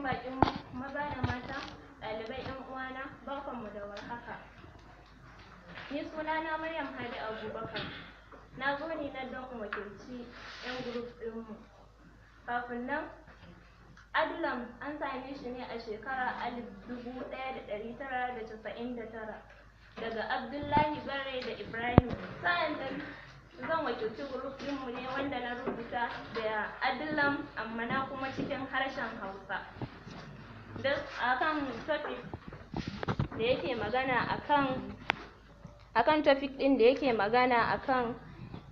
bakin maza da mata, ɗalibai ɗan uwana, barkanmu da warhaka. Ni sunana Maryam Hadi Abubakar. Na zo ne nan don in wakilci 'yan group ɗinmu. Kafin nan, Adlam an same shi ne a shekara 1999 daga Abdullahi Barre da Ibrahim. Sa'an nan zan wakilci group ɗinmu ne wanda na rubuta da Adlam amma na kuma cikin harshen Hausa. Akan topic da yake magana akan topic ɗin da yake magana akan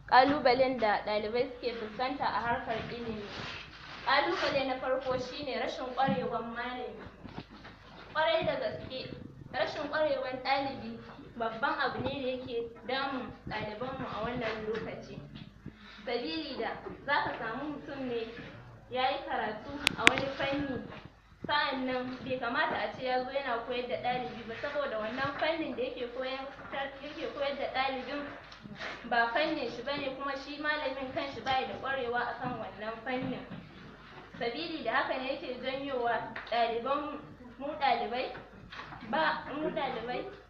ƙalubalen da ɗalibai suke fuskanta a harkar ilimi. Ƙalubale na farko shine rashin ƙwarewar malami. Ƙwarai da gaske, rashin ƙwarewar ɗalibi babban abu ne da yake damun ɗalibanmu a wannan lokaci. Sabili da za ka samu mutum ne ya yi karatu a wani fanni, sa'an nan bai kamata a ce ya zo yana koyar da ɗalibi ba, saboda wannan fannin da yake koyar da ɗalibin ba fannin shi bane, kuma shi malamin kanshi bai da ƙwarewa akan wannan fannin. Sabili da haka ne yake janyowa mu ɗalibai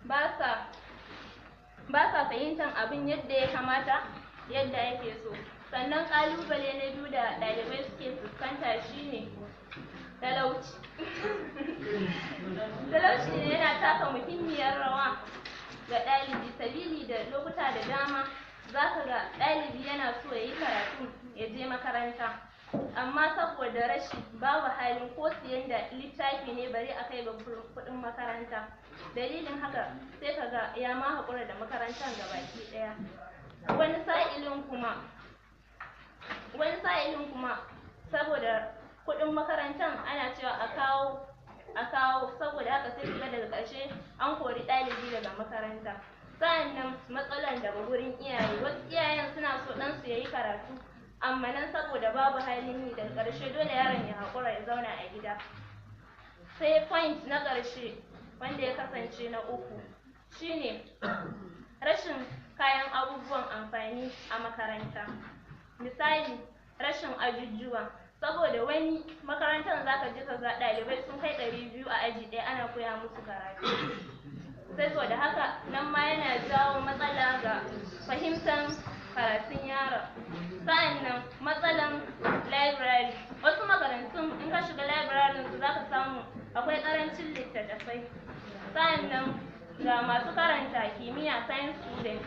ba sa fahimtar abin yadda ya kamata, yadda yake so. Sannan ƙalubale na biyu da ɗalibai suke fuskanta shine talauci. Talauci ne yana taka muhimmiyar rawa ga ɗalibi, sabili da lokuta da dama za ka ga ɗalibi yana so ya yi karatu, ya je makaranta, amma saboda rashi babu halin ko siyan da littafi ne bari a kai ga kuɗin makaranta. Dalilin haka sai ka ga ya ma haƙura da makarantar gabaki ɗaya. Wani sa'ilin kuma saboda kuɗin makarantar ana cewa a kawo, saboda haka sai su ga daga ƙarshe an kori ɗalibi daga makaranta. Sa'annan matsalar daga wurin iyaye, wasu iyayen suna so ɗansu ya yi karatu, amma nan saboda babu halin yi, daga ƙarshe dole yaron ya haƙura ya zauna a gida. Sai point na ƙarshe wanda ya kasance na uku shine rashin kayan abubuwan amfani a makaranta. Misali, rashin ajujuwa, saboda wani makarantar za ka je ka ga ɗalibai sun kai 200 a aji ɗaya ana koya musu karatu. Saboda haka nan ma yana jawo matsala ga fahimtar karatun yaron. Sa'annan matsalan library, wasu makarantun in ka shiga library su za ka samu akwai ƙarancin littattafai. Sa'annan ga masu karanta kimiyya, science student,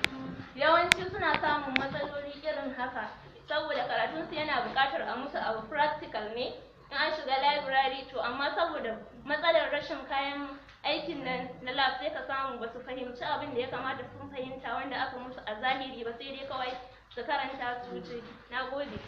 yawanci suna samun matsaloli irin haka, saboda karatunsu yana buƙatar a musu abu practical ne in an shiga library, to amma saboda matsalar rashin kayan aikin nan na lab sai ka samu ba su fahimci abin da ya kamata sun fahimta wanda aka musu a zahiri ba, sai dai kawai su karanta su wuce. Na gode.